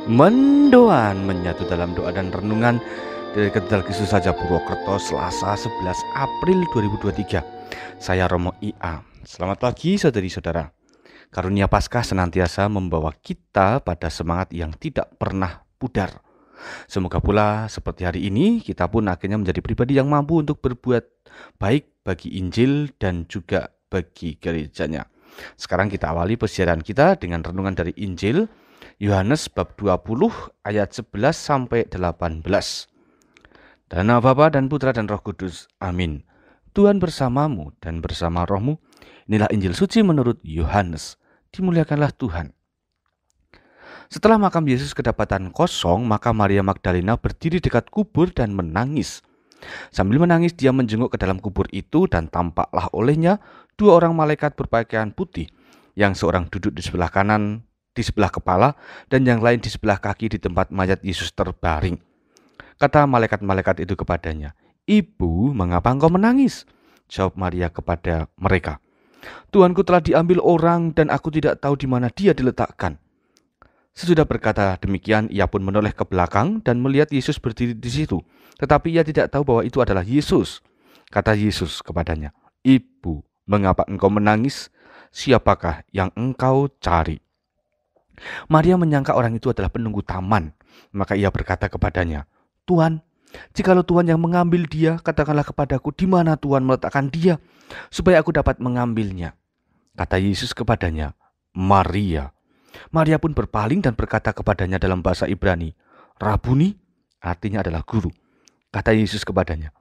Mendoan menyatu dalam doa dan renungan dari Katedral Kristus Saja Purwokerto, Selasa 11 April 2023. Saya Romo IA. Selamat pagi saudari-saudara. Karunia Paskah senantiasa membawa kita pada semangat yang tidak pernah pudar. Semoga pula seperti hari ini kita pun akhirnya menjadi pribadi yang mampu untuk berbuat baik bagi Injil dan juga bagi gerejanya. Sekarang kita awali persiaran kita dengan renungan dari Injil Yohanes bab 20 ayat 11 sampai 18. Dalam nama Bapa dan Putra dan Roh Kudus. Amin. Tuhan bersamamu dan bersama rohmu. Inilah Injil suci menurut Yohanes. Dimuliakanlah Tuhan. Setelah makam Yesus kedapatan kosong, maka Maria Magdalena berdiri dekat kubur dan menangis. Sambil menangis, dia menjenguk ke dalam kubur itu dan tampaklah olehnya dua orang malaikat berpakaian putih, yang seorang duduk di sebelah kanan di sebelah kepala dan yang lain di sebelah kaki di tempat mayat Yesus terbaring. Kata malaikat-malaikat itu kepadanya, "Ibu, mengapa engkau menangis?" Jawab Maria kepada mereka, "Tuanku telah diambil orang dan aku tidak tahu di mana dia diletakkan." Sesudah berkata demikian, ia pun menoleh ke belakang dan melihat Yesus berdiri di situ. Tetapi ia tidak tahu bahwa itu adalah Yesus. Kata Yesus kepadanya, "Ibu, mengapa engkau menangis? Siapakah yang engkau cari?" Maria menyangka orang itu adalah penunggu taman. Maka ia berkata kepadanya, "Tuan, jikalau Tuhan yang mengambil dia, katakanlah kepadaku di mana Tuhan meletakkan dia, supaya aku dapat mengambilnya." Kata Yesus kepadanya, "Maria." Maria pun berpaling dan berkata kepadanya dalam bahasa Ibrani, "Rabuni," artinya adalah guru. Kata Yesus kepadanya,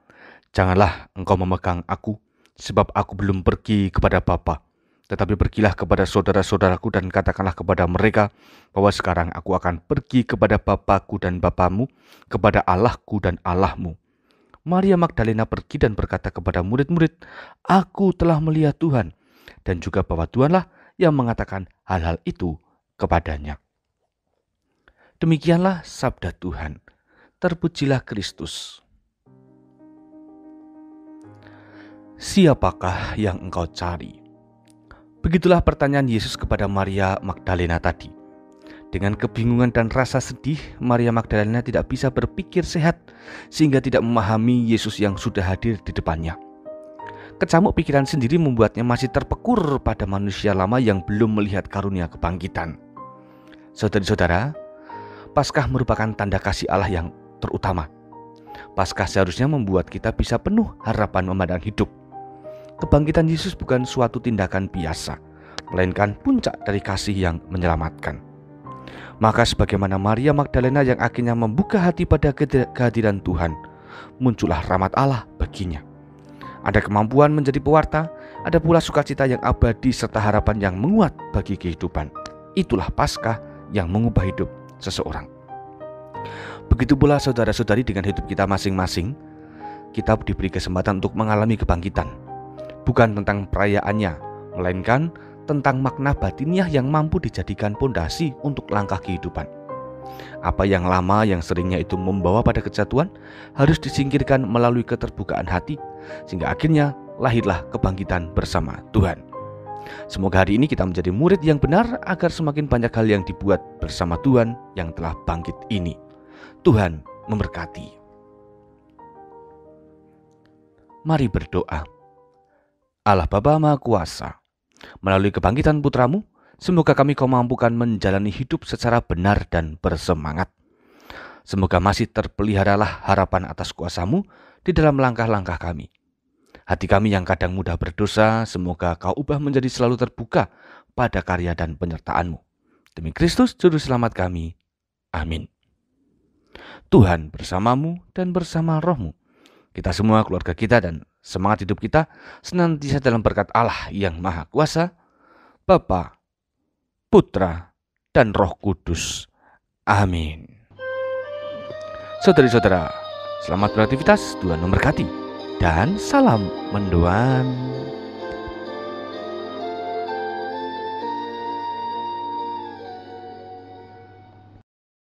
"Janganlah engkau memegang aku, sebab aku belum pergi kepada Bapa. Tetapi pergilah kepada saudara-saudaraku dan katakanlah kepada mereka bahwa sekarang aku akan pergi kepada Bapakku dan Bapamu, kepada Allahku dan Allahmu." Maria Magdalena pergi dan berkata kepada murid-murid, "Aku telah melihat Tuhan," dan juga bahwa Tuhanlah yang mengatakan hal-hal itu kepadanya. Demikianlah sabda Tuhan. Terpujilah Kristus. Siapakah yang engkau cari? Begitulah pertanyaan Yesus kepada Maria Magdalena tadi. Dengan kebingungan dan rasa sedih, Maria Magdalena tidak bisa berpikir sehat sehingga tidak memahami Yesus yang sudah hadir di depannya. Kecamuk pikiran sendiri membuatnya masih terpekur pada manusia lama yang belum melihat karunia kebangkitan. Saudari-saudara, Paskah merupakan tanda kasih Allah yang terutama. Paskah seharusnya membuat kita bisa penuh harapan memandang hidup. Kebangkitan Yesus bukan suatu tindakan biasa, melainkan puncak dari kasih yang menyelamatkan. Maka sebagaimana Maria Magdalena yang akhirnya membuka hati pada kehadiran Tuhan, muncullah rahmat Allah baginya. Ada kemampuan menjadi pewarta, ada pula sukacita yang abadi serta harapan yang menguat bagi kehidupan. Itulah Paskah yang mengubah hidup seseorang. Begitu pula saudara-saudari dengan hidup kita masing-masing, kita diberi kesempatan untuk mengalami kebangkitan. Bukan tentang perayaannya, melainkan tentang makna batiniah yang mampu dijadikan pondasi untuk langkah kehidupan. Apa yang lama yang seringnya itu membawa pada kejatuhan harus disingkirkan melalui keterbukaan hati, sehingga akhirnya lahirlah kebangkitan bersama Tuhan. Semoga hari ini kita menjadi murid yang benar agar semakin banyak hal yang dibuat bersama Tuhan yang telah bangkit ini. Tuhan memberkati. Mari berdoa. Allah Bapa Maha Kuasa, melalui kebangkitan putramu, semoga kami kau mampukan menjalani hidup secara benar dan bersemangat. Semoga masih terpeliharalah harapan atas kuasamu di dalam langkah-langkah kami. Hati kami yang kadang mudah berdosa, semoga kau ubah menjadi selalu terbuka pada karya dan penyertaan-Mu. Demi Kristus Juru Selamat kami. Amin. Tuhan bersamamu dan bersama rohmu. Kita semua, keluarga kita dan semangat hidup kita senantiasa dalam berkat Allah yang Maha Kuasa, Bapa, Putra, dan Roh Kudus. Amin. Saudari-saudara, selamat beraktivitas, Tuhan memberkati, dan salam mendoan.